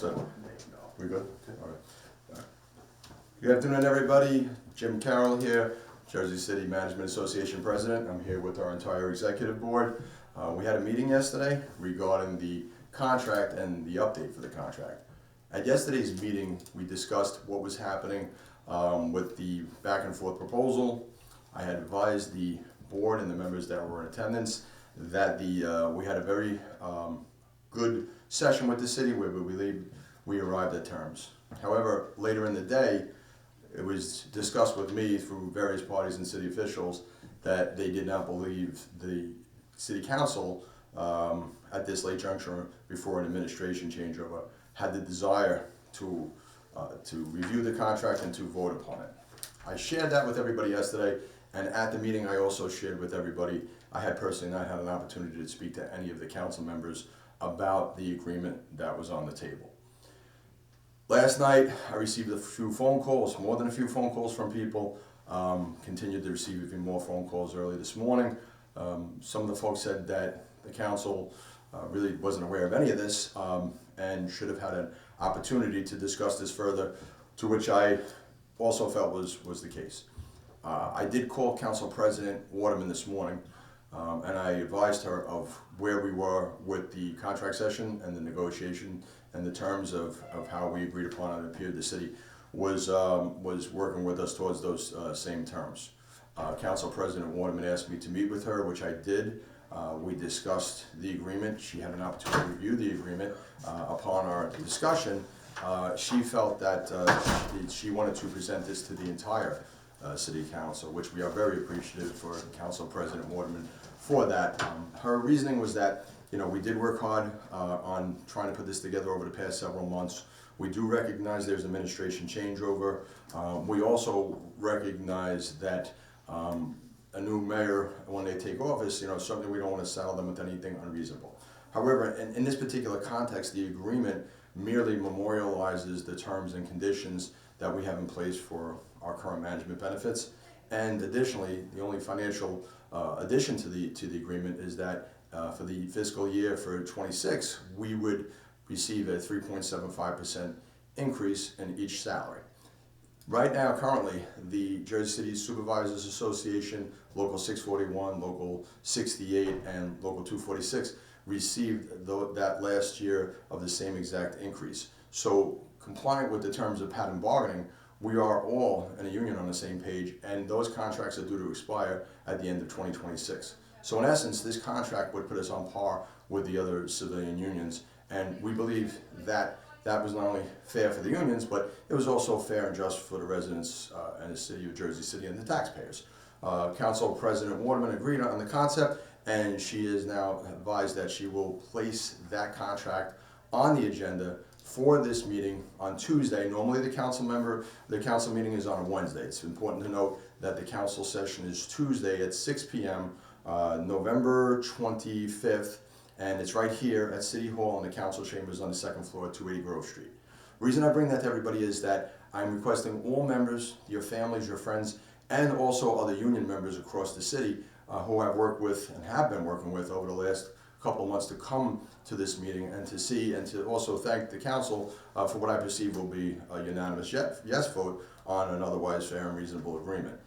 set. We good? All right. Good afternoon, everybody. Jim Carroll here, Jersey City Management Association President. I'm here with our entire executive board. We had a meeting yesterday regarding the contract and the update for the contract. At yesterday's meeting, we discussed what was happening with the back and forth proposal. I had advised the board and the members that were in attendance that we had a very good session with the city where we believe we arrived at terms. However, later in the day, it was discussed with me through various parties and city officials that they did not believe the city council at this late juncture before an administration changeover had the desire to review the contract and to vote upon it. I shared that with everybody yesterday, and at the meeting I also shared with everybody, I had personally not had an opportunity to speak to any of the council members about the agreement that was on the table. Last night, I received a few phone calls, more than a few phone calls from people, continued to receive even more phone calls early this morning. Some of the folks said that the council really wasn't aware of any of this and should have had an opportunity to discuss this further, to which I also felt was the case. I did call Council President Waterman this morning and I advised her of where we were with the contract session and the negotiation and the terms of how we agreed upon it. It appeared the city was working with us towards those same terms. Council President Waterman asked me to meet with her, which I did. We discussed the agreement. She had an opportunity to review the agreement. Upon our discussion, she felt that she wanted to present this to the entire City Council, which we are very appreciative for Council President Waterman for that. Her reasoning was that we did work hard on trying to put this together over the past several months. We do recognize there's administration changeover. We also recognize that a new mayor, when they take office, certainly we don't want to saddle them with anything unreasonable. However, in this particular context, the agreement merely memorializes the terms and conditions that we have in place for our current management benefits. And additionally, the only financial addition to the agreement is that for the fiscal year for 26, we would receive a 3.75% increase in each salary. Right now, currently, the Jersey City Supervisors Association, Local 641, Local 68, and Local 246 received that last year of the same exact increase. So, compliant with the terms of pattern bargaining, we are all in a union on the same page, and those contracts are due to expire at the end of 2026. So in essence, this contract would put us on par with the other civilian unions, and we believe that that was not only fair for the unions, but it was also fair and just for the residents and the city of Jersey City and the taxpayers. Council President Waterman agreed on the concept, and she is now advised that she will place that contract on the agenda for this meeting on Tuesday. Normally the council meeting is on a Wednesday. It's important to note that the council session is Tuesday at 6 p.m. November 25th, and it's right here at City Hall in the council chambers on the second floor at 280 Grove Street. The reason I bring that to everybody is that I'm requesting all members, your families, your friends, and also other union members across the city who I've worked with and have been working with over the last couple of months to come to this meeting and to see and to also thank the council for what I perceive will be a unanimous yes vote on an otherwise fair and reasonable agreement.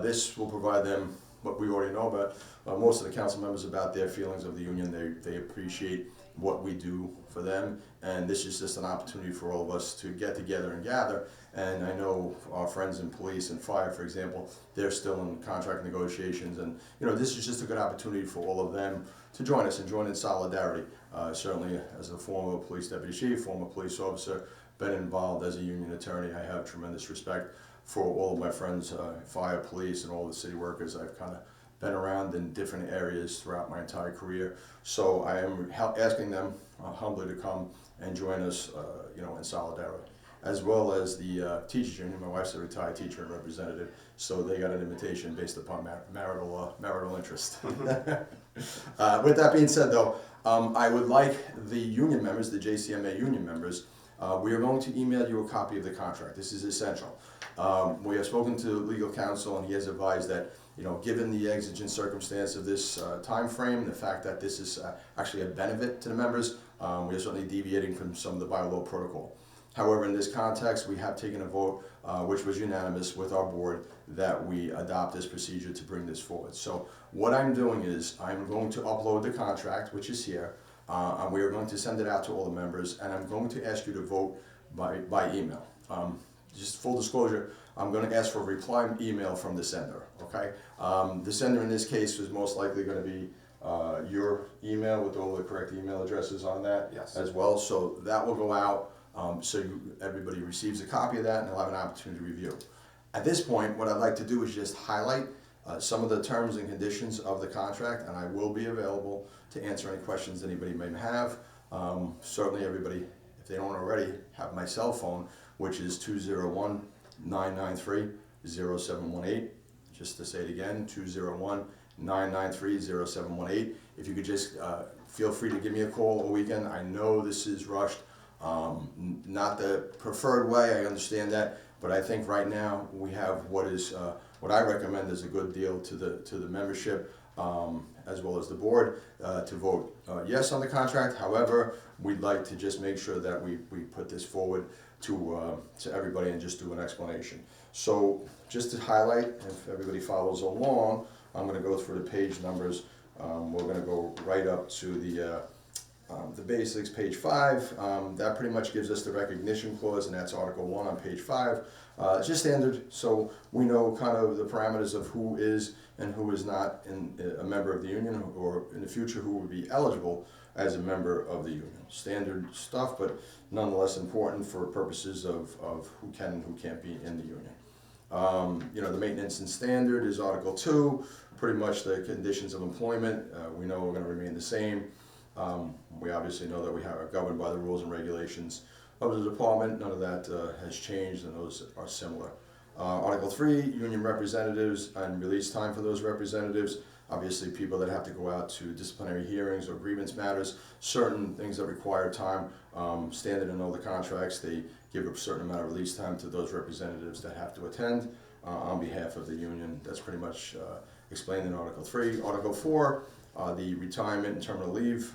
This will provide them what we already know about most of the council members about their feelings of the union. They appreciate what we do for them, and this is just an opportunity for all of us to get together and gather. And I know our friends in police and fire, for example, they're still in contract negotiations, and this is just a good opportunity for all of them to join us and join in solidarity. Certainly, as a former police deputy chief, former police officer, been involved as a union attorney, I have tremendous respect for all of my friends, fire, police, and all the city workers. I've kind of been around in different areas throughout my entire career. So I am asking them humbly to come and join us, in solidarity. As well as the teachers union. My wife's a retired teacher and representative, so they got an invitation based upon marital interest. With that being said, though, I would like the union members, the JCMA union members, we are going to email you a copy of the contract. This is essential. We have spoken to legal counsel, and he has advised that You know, given the exigent circumstance of this time frame, the fact that this is actually a benefit to the members, we are certainly deviating from some of the bylaw protocol. However, in this context, we have taken a vote, which was unanimous with our board, that we adopt this procedure to bring this forward. So what I'm doing is I'm going to upload the contract, which is here, and we are going to send it out to all the members, and I'm going to ask you to vote by email. Just full disclosure, I'm going to ask for a reply email from the sender, okay? The sender in this case is most likely going to be your email with all the correct email addresses on that. Yes. As well. So that will go out, so everybody receives a copy of that and they'll have an opportunity to review. At this point, what I'd like to do is just highlight some of the terms and conditions of the contract, and I will be available to answer any questions anybody may have. Certainly everybody, if they don't already, have my cell phone, which is 201-993-0718. Just to say it again, 201-993-0718. If you could just feel free to give me a call all weekend. I know this is rushed. Not the preferred way, I understand that, but I think right now we have what I recommend is a good deal to the membership, as well as the board, to vote yes on the contract. However, we'd like to just make sure that we put this forward to everybody and just do an explanation. So just to highlight, if everybody follows along, I'm going to go through the page numbers. We're going to go right up to the basics, page 5. That pretty much gives us the recognition clause, and that's Article 1 on page 5. It's just standard, so we know kind of the parameters of who is and who is not a member of the union, or in the future who would be eligible as a member of the union. Standard stuff, but nonetheless important for purposes of who can and who can't be in the union. You know, the maintenance and standard is Article 2. Pretty much the conditions of employment, we know we're going to remain the same. We obviously know that we are governed by the rules and regulations of the department. None of that has changed, and those are similar. Article 3, union representatives and release time for those representatives. Obviously, people that have to go out to disciplinary hearings or grievance matters, certain things that require time, standard in all the contracts, they give a certain amount of release time to those representatives that have to attend on behalf of the union. That's pretty much explained in Article 3. Article 4, the retirement and terminal leave,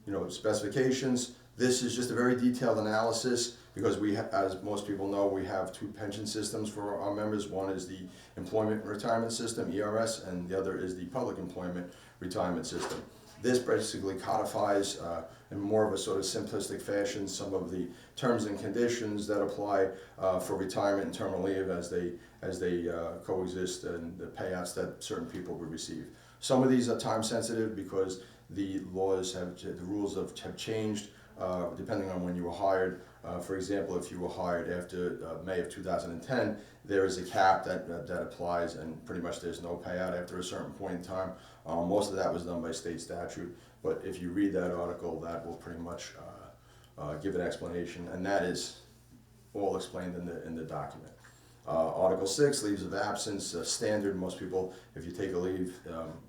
you know, specifications. This is just a very detailed analysis because we, as most people know, we have 2 pension systems for our members. One is the Employment and Retirement System, ERS, and the other is the Public Employment Retirement System. This basically codifies in more of a sort of simplistic fashion some of the terms and conditions that apply for retirement and terminal leave as they coexist, and the payouts that certain people will receive. Some of these are time sensitive because the rules have changed depending on when you were hired. For example, if you were hired after May of 2010, there is a cap that applies, and pretty much there's no payout after a certain point in time. Most of that was done by state statute, but if you read that article, that will pretty much give an explanation, and that is all explained in the document. Article 6, leaves of absence, standard. Most people, if you take a leave,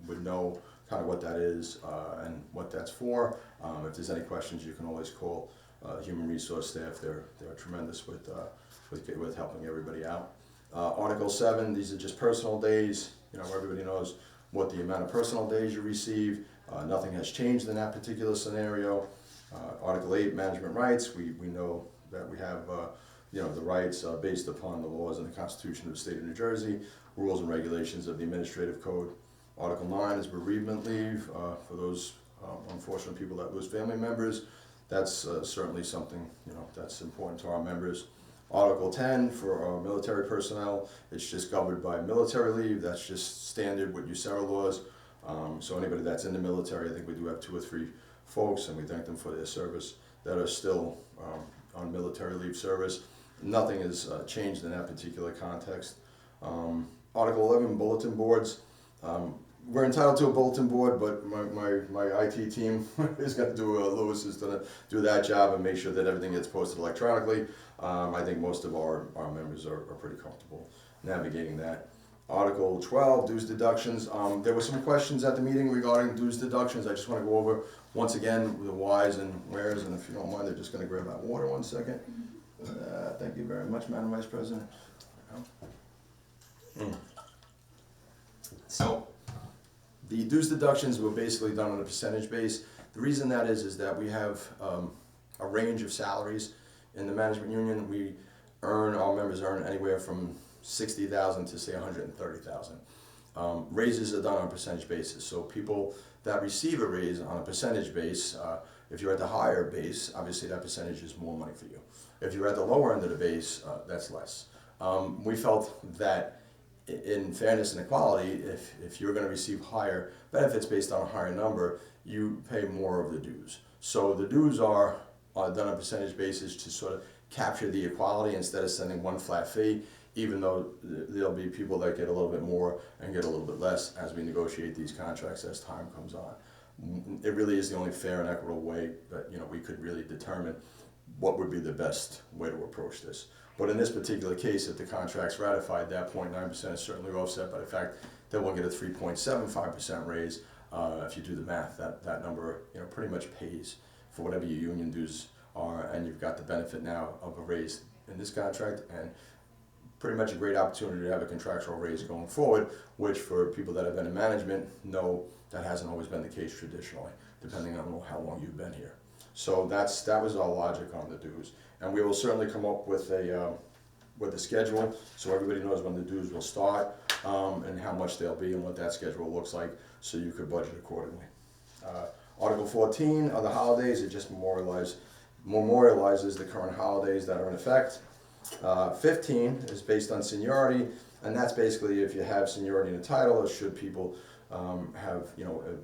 would know kind of what that is and what that's for. If there's any questions, you can always call human resource staff. They're tremendous with helping everybody out. Article 7, these are just personal days. You know, everybody knows what the amount of personal days you receive. Nothing has changed in that particular scenario. Article 8, management rights. We know that we have you know, the rights based upon the laws and the Constitution of the State of New Jersey, rules and regulations of the Administrative Code. Article 9 is bereavement leave for those unfortunate people that lose family members. That's certainly something, you know, that's important to our members. Article 10 for our military personnel, it's just governed by military leave. That's just standard with USERRA laws. So anybody that's in the military, I think we do have 2 or 3 folks, and we thank them for their service, that are still on military leave service. Nothing has changed in that particular context. Article 11, bulletin boards. We're entitled to a bulletin board, but my IT team is going to do, Lewis is going to do that job and make sure that everything gets posted electronically. I think most of our members are pretty comfortable navigating that. Article 12, dues deductions. There were some questions at the meeting regarding dues deductions. I just want to go over once again the whys and wheres, and if you don't mind, they're just going to grab that water 1 second. Thank you very much, Madam Vice President. So the dues deductions were basically done on a percentage base. The reason that is that we have a range of salaries in the management union. Our members earn anywhere from $60,000 to say $130,000. Raises are done on a percentage basis. So people that receive a raise on a percentage base, if you're at the higher base, obviously that percentage is more money for you. If you're at the lower end of the base, that's less. We felt that in fairness and equality, if you're going to receive higher benefits based on a higher number, you pay more of the dues. So the dues are done on a percentage basis to sort of capture the equality instead of sending one flat fee, even though there'll be people that get a little bit more and get a little bit less as we negotiate these contracts as time comes on. It really is the only fair and equitable way that we could really determine what would be the best way to approach this. But in this particular case, if the contract's ratified, that 0.9% is certainly offset by the fact that we'll get a 3.75% raise. If you do the math, that number pretty much pays for whatever your union dues are, and you've got the benefit now of a raise in this contract, and pretty much a great opportunity to have a contractual raise going forward, which for people that have been in management know that hasn't always been the case traditionally, depending on how long you've been here. So that was our logic on the dues, and we will certainly come up with a schedule so everybody knows when the dues will start and how much they'll be and what that schedule looks like, so you could budget accordingly. Article 14 are the holidays. It just memorializes the current holidays that are in effect. 15 is based on seniority, and that's basically if you have seniority in a title, or should people have a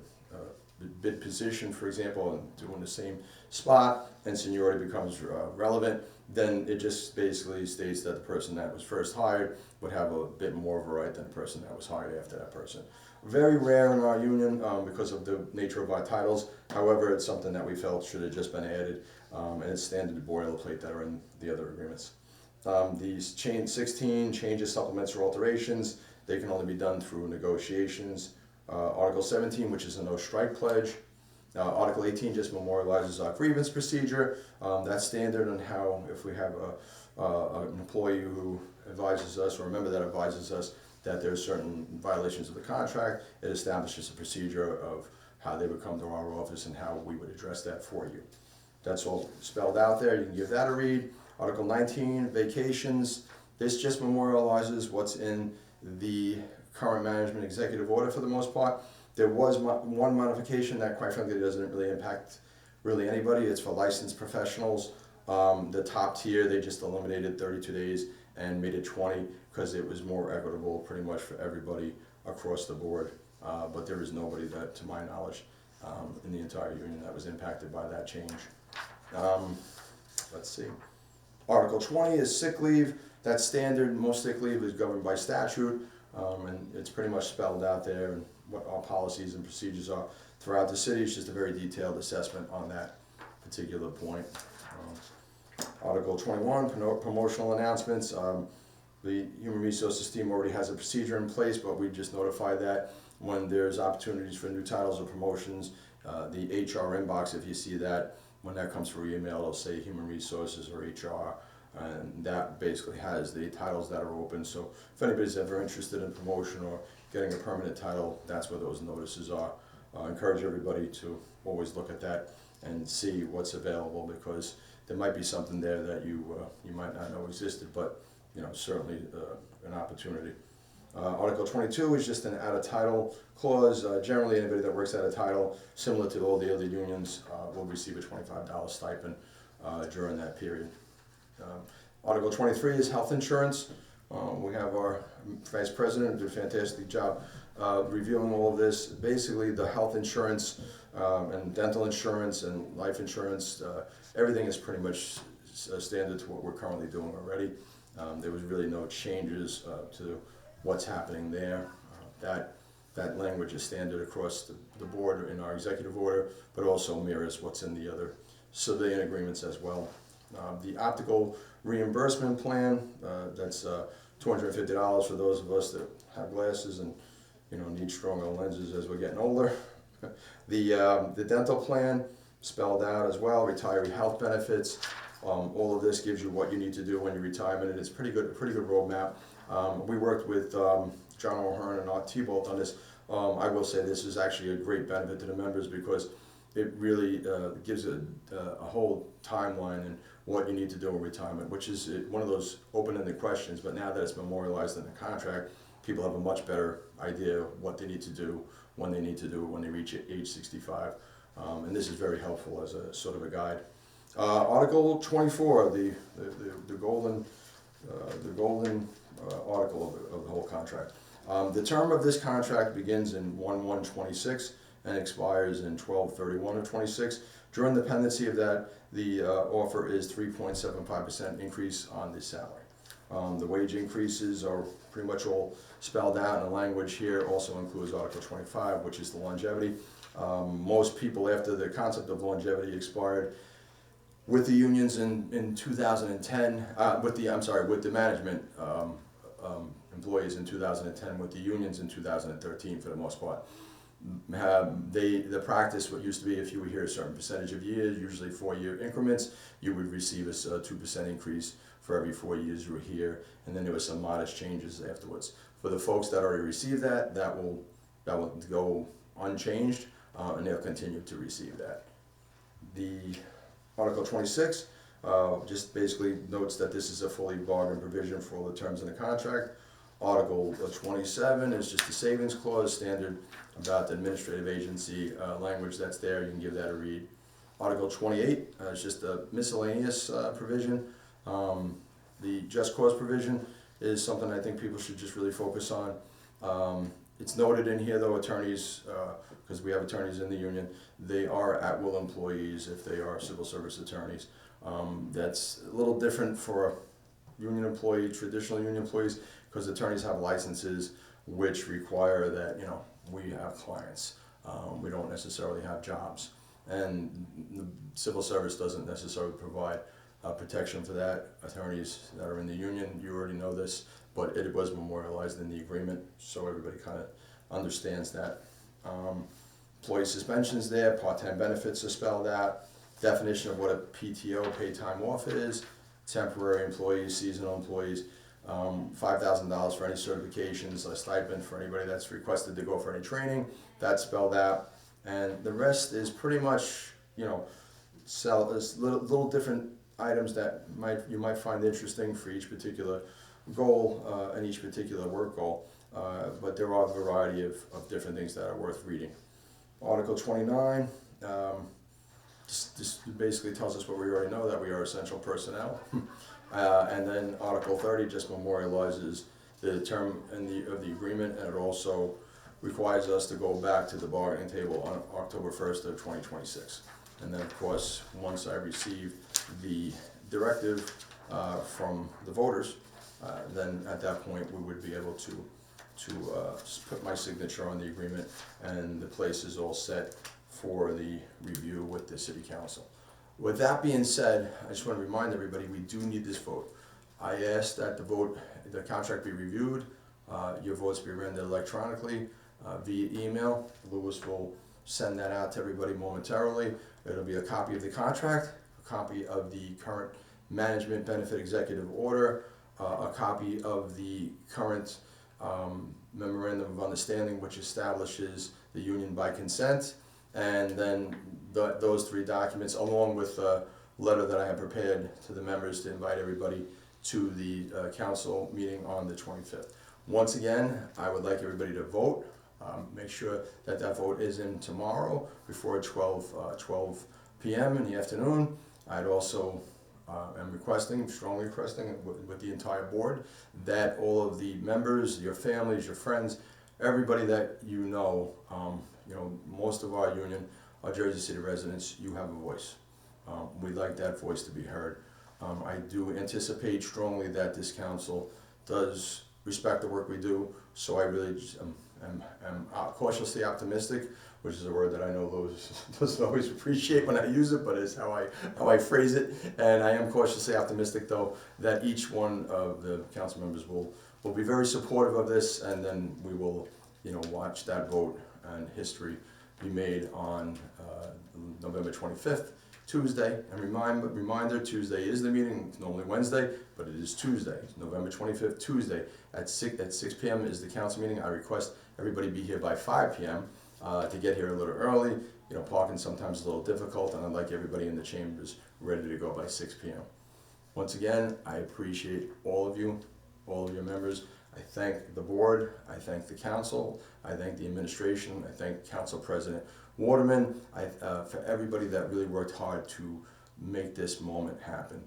bid position, for example, and doing the same spot, and seniority becomes relevant, then it just basically states that the person that was first hired would have a bit more of a right than the person that was hired after that person. Very rare in our union because of the nature of our titles. However, it's something that we felt should have just been added, and it's standard boilerplate that are in the other agreements. These 16 changes, supplements, or alterations, they can only be done through negotiations. Article 17, which is a no strike pledge. Article 18 just memorializes our grievance procedure. That's standard on how, if we have an employee who advises us, or a member that advises us that there's certain violations of the contract, it establishes a procedure of how they would come to our office and how we would address that for you. That's all spelled out there. You can give that a read. Article 19, vacations. This just memorializes what's in the current management executive order for the most part. There was one modification that quite frankly doesn't really impact really anybody. It's for licensed professionals. The top tier, they just eliminated 32 days and made it 20 because it was more equitable pretty much for everybody across the board. But there is nobody that, to my knowledge, in the entire union that was impacted by that change. Let's see. Article 20 is sick leave. That's standard. Most sick leave is governed by statute, and it's pretty much spelled out there and what our policies and procedures are throughout the city. It's just a very detailed assessment on that particular point. Article 21, promotional announcements. The Human Resources team already has a procedure in place, but we just notify that when there's opportunities for new titles or promotions. The HR inbox, if you see that, when that comes through email, it'll say Human Resources or HR, and that basically has the titles that are open. So if anybody's ever interested in promotion or getting a permanent title, that's where those notices are. I encourage everybody to always look at that and see what's available, because there might be something there that you might not know existed, but certainly an opportunity. Article 22 is just an out-of-title clause. Generally, anybody that works out of title, similar to all the other unions, will receive a $25 stipend during that period. Article 23 is health insurance. We have our Vice President who did a fantastic job reviewing all of this. Basically, the health insurance and dental insurance and life insurance, everything is pretty much standard to what we're currently doing already. There was really no changes to what's happening there. That language is standard across the board in our executive order, but also mirrors what's in the other civilian agreements as well. The optical reimbursement plan, that's $250 for those of us that have glasses and need stronger lenses as we're getting older. The dental plan spelled out as well, retiree health benefits. All of this gives you what you need to do when you retirement, and it's pretty good roadmap. We worked with John O'Hearn and Art Thibault on this. I will say this is actually a great benefit to the members because it really gives a whole timeline and what you need to do in retirement, which is one of those open-ended questions, but now that it's memorialized in the contract, people have a much better idea what they need to do, when they need to do it when they reach age 65. And this is very helpful as a sort of a guide. Article 24, the golden article of the whole contract. The term of this contract begins in 1/1/26 and expires in 12/31 of 26. During the pendency of that, the offer is 3.75% increase on the salary. The wage increases are pretty much all spelled out, and the language here also includes Article 25, which is the longevity. Most people, after the concept of longevity expired with the unions in 2010, with the management employees in 2010, with the unions in 2013 for the most part. The practice, what used to be, if you were here a certain percentage of years, usually 4-year increments, you would receive a 2% increase for every 4 years you were here, and then there were some modest changes afterwards. For the folks that already received that will go unchanged, and they'll continue to receive that. The Article 26 just basically notes that this is a fully bargained provision for all the terms in the contract. Article 27 is just a savings clause, standard about the administrative agency language that's there. You can give that a read. Article 28 is just a miscellaneous provision. The just cause provision is something I think people should just really focus on. It's noted in here though, attorneys, because we have attorneys in the union, they are at-will employees if they are civil service attorneys. That's a little different for union employee, traditional union employees, because attorneys have licenses which require that, we have clients. We don't necessarily have jobs. And the civil service doesn't necessarily provide protection for that. Attorneys that are in the union, you already know this, but it was memorialized in the agreement, so everybody kind of understands that. Employee suspensions there, part-time benefits are spelled out, definition of what a PTO, paid time off is, temporary employees, seasonal employees, $5,000 for any certifications, a stipend for anybody that's requested to go for any training, that's spelled out. And the rest is pretty much, there's little different items that you might find interesting for each particular goal and each particular work goal. But there are a variety of different things that are worth reading. Article 29 just basically tells us what we already know, that we are essential personnel. And then Article 30 just memorializes the term of the agreement, and it also requires us to go back to the bargaining table on October 1st of 2026. And then, of course, once I receive the directive from the voters, then at that point we would be able to put my signature on the agreement, and the place is all set for the review with the City Council. With that being said, I just want to remind everybody we do need this vote. I asked that the contract be reviewed, your votes be rendered electronically via email. Louis will send that out to everybody momentarily. It'll be a copy of the contract, a copy of the current management benefit executive order, a copy of the current memorandum of understanding which establishes the union by consent, and then those 3 documents along with a letter that I have prepared to the members to invite everybody to the council meeting on the 25th. Once again, I would like everybody to vote. Make sure that vote is in tomorrow before 12 p.m. in the afternoon. I'd also am strongly requesting with the entire board that all of the members, your families, your friends, everybody that most of our union are Jersey City residents. You have a voice. We'd like that voice to be heard. I do anticipate strongly that this council does respect the work we do, so I really am cautiously optimistic, which is a word that I know Louis doesn't always appreciate when I use it, but it's how I phrase it. And I am cautiously optimistic, though, that each one of the council members will be very supportive of this, and then we will, watch that vote and history be made on November 25th Tuesday. And reminder, Tuesday is the meeting. It's normally Wednesday, but it is Tuesday. It's November 25th, Tuesday at 6 p.m. is the council meeting. I request everybody be here by 5 p.m. To get here a little early. You know, parking sometimes is a little difficult, and I'd like everybody in the chambers ready to go by 6 p.m. Once again, I appreciate all of you, all of your members. I thank the board, I thank the council, I thank the administration, I thank Council President Waterman, for everybody that really worked hard to make this moment happen.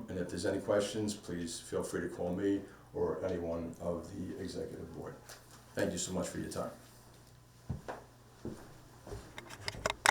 And if there's any questions, please feel free to call me or anyone of the executive board. Thank you so much for your time.